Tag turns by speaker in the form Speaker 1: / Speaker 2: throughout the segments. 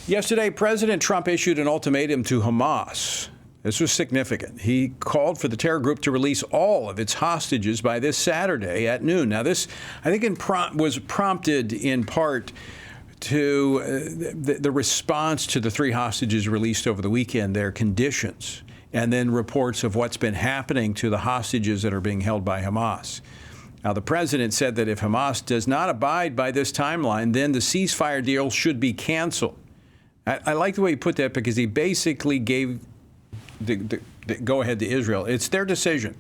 Speaker 1: Yesterday, President Trump issued an ultimatum to Hamas. This was significant. He called for the terror group to release all of its hostages by this Saturday at noon. Now, this, I think, was prompted in part to the response to the 3 hostages released over the weekend, their conditions, and then reports of what's been happening to the hostages that are being held by Hamas. Now, the president said that if Hamas does not abide by this timeline, then the ceasefire deal should be canceled. I like the way he put that because he basically gave the go-ahead to Israel. It's their decision.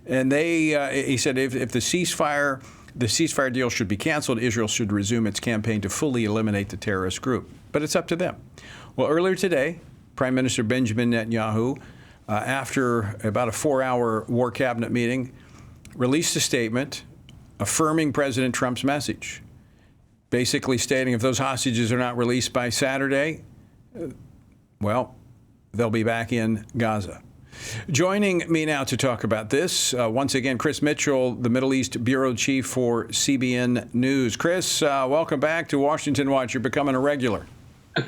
Speaker 1: And he said if the ceasefire deal should be canceled, Israel should resume its campaign to fully eliminate the terrorist group. But it's up to them. Well, earlier today, Prime Minister Benjamin Netanyahu, after about a 4-hour war cabinet meeting, released a statement affirming President Trump's message, basically stating if those hostages are not released by Saturday, well, they'll be back in Gaza. Joining me now to talk about this, once again, Chris Mitchell, the Middle East Bureau Chief for CBN News. Chris, welcome back to Washington Watch. You're becoming a regular.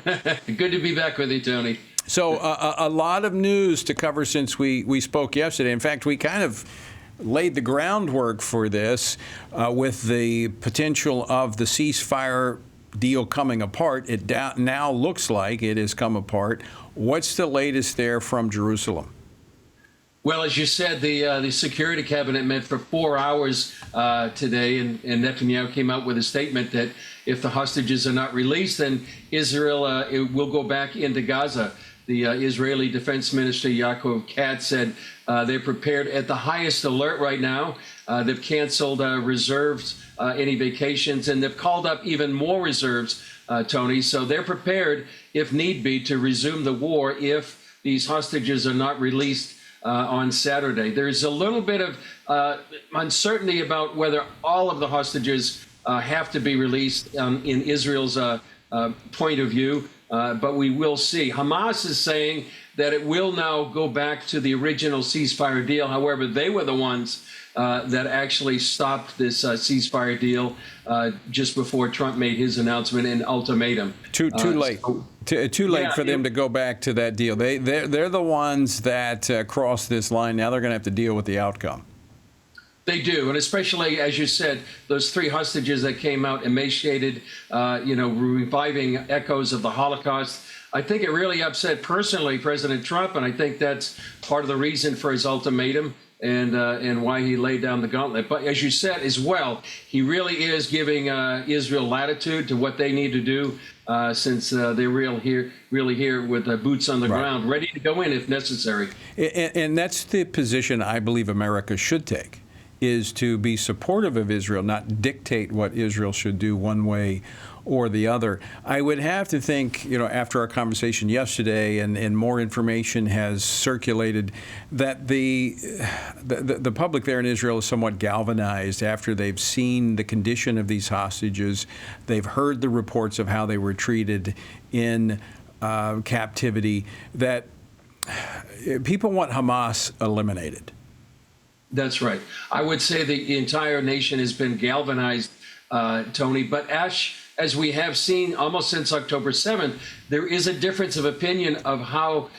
Speaker 2: Good to be back with you, Tony.
Speaker 1: So a lot of news to cover since we spoke yesterday. In fact, we kind of laid the groundwork for this with the potential of the ceasefire deal coming apart. It now looks like it has come apart. What's the latest there from Jerusalem?
Speaker 2: Well, as you said, the Security Cabinet met for 4 hours today, and Netanyahu came out with a statement that if the hostages are not released, then Israel will go back into Gaza. The Israeli Defense Minister Yaakov Katz said they're prepared at the highest alert right now. They've canceled reserves, any vacations, and they've called up even more reserves, Tony. So they're prepared, if need be, to resume the war if these hostages are not released on Saturday. There's a little bit of uncertainty about whether all of the hostages have to be released in Israel's point of view. But we will see. Hamas is saying that it will now go back to the original ceasefire deal. However, they were the ones that actually stopped this ceasefire deal just before Trump made his announcement in Ultimatum.
Speaker 1: Too late. Too late for them to go back to that deal. They're the ones that crossed this line. Now they're going to have to deal with the outcome.
Speaker 2: They do, and especially, as you said, those 3 hostages that came out emaciated, reviving echoes of the Holocaust. I think it really upset personally President Trump, and I think that's part of the reason for his ultimatum and why he laid down the gauntlet. But as you said as well, he really is giving Israel latitude to what they need to do since they're really here with boots on the ground, ready to go in if necessary.
Speaker 1: And that's the position I believe America should take, is to be supportive of Israel, not dictate what Israel should do one way or the other. I would have to think, after our conversation yesterday and more information has circulated, that the public there in Israel is somewhat galvanized after they've seen the condition of these hostages. They've heard the reports of how they were treated in captivity, that people want Hamas eliminated.
Speaker 2: That's right. I would say the entire nation has been galvanized, Tony. But as we have seen almost since October 7th, there is a difference of opinion of how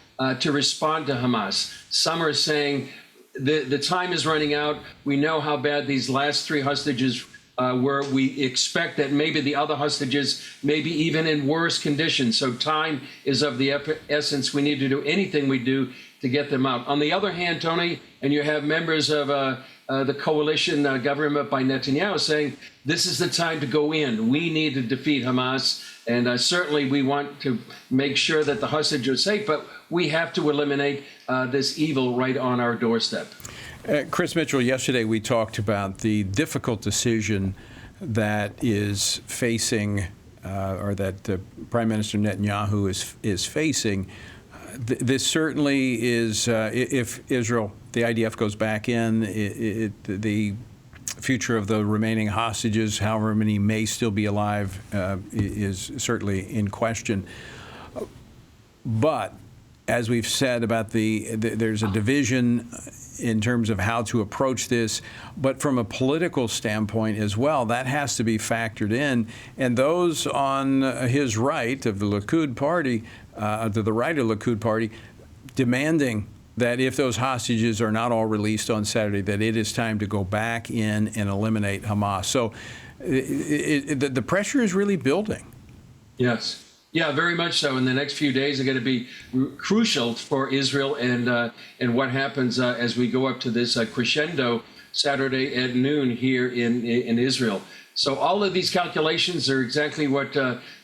Speaker 2: to respond to Hamas. Some are saying the time is running out. We know how bad these last 3 hostages were. We expect that maybe the other hostages may be even in worse conditions. So time is of the essence. We need to do anything we do to get them out. On the other hand, Tony, and you have members of the coalition government by Netanyahu saying this is the time to go in. We need to defeat Hamas, and certainly we want to make sure that the hostages are safe, but we have to eliminate this evil right on our doorstep.
Speaker 1: Chris Mitchell, yesterday we talked about the difficult decision that is facing, or that Prime Minister Netanyahu is facing. This certainly is, if Israel, the IDF goes back in, the future of the remaining hostages, however many may still be alive, is certainly in question. But as we've said about there's a division in terms of how to approach this, but from a political standpoint as well, that has to be factored in. And those on his right of the Likud party, to the right of the Likud party, demanding that if those hostages are not all released on Saturday, that it is time to go back in and eliminate Hamas. So the pressure is really building.
Speaker 2: Yes. Yeah, very much so. And the next few days are going to be crucial for Israel and what happens as we go up to this crescendo Saturday at noon here in Israel. So all of these calculations are exactly what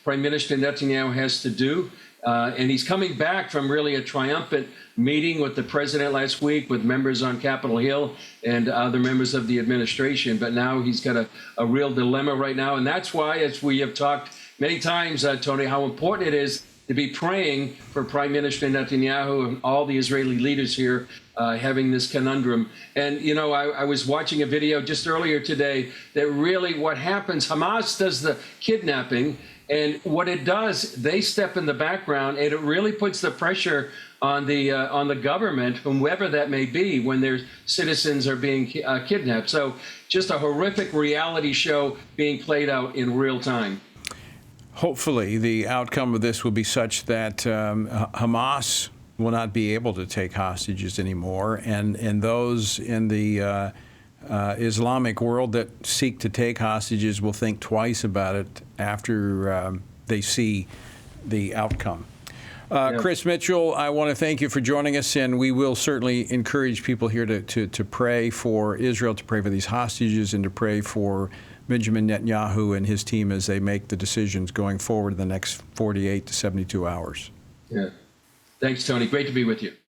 Speaker 2: Prime Minister Netanyahu has to do. And he's coming back from really a triumphant meeting with the president last week, with members on Capitol Hill and other members of the administration. But now he's got a real dilemma right now. And that's why, as we have talked many times, Tony, how important it is to be praying for Prime Minister Netanyahu and all the Israeli leaders here having this conundrum. And, you know, I was watching a video just earlier today that really what happens, Hamas does the kidnapping, and what it does, they step in the background, and it really puts the pressure on the government, whomever that may be, when their citizens are being kidnapped. So just a horrific reality show being played out in real time.
Speaker 1: Hopefully, the outcome of this will be such that Hamas will not be able to take hostages anymore, and those in the Islamic world that seek to take hostages will think twice about it after they see the outcome. Chris Mitchell, I want to thank you for joining us, and we will certainly encourage people here to pray for Israel, to pray for these hostages, and to pray for Benjamin Netanyahu and his team as they make the decisions going forward in the next 48 to 72 hours.
Speaker 2: Yeah. Thanks, Tony. Great to be with you.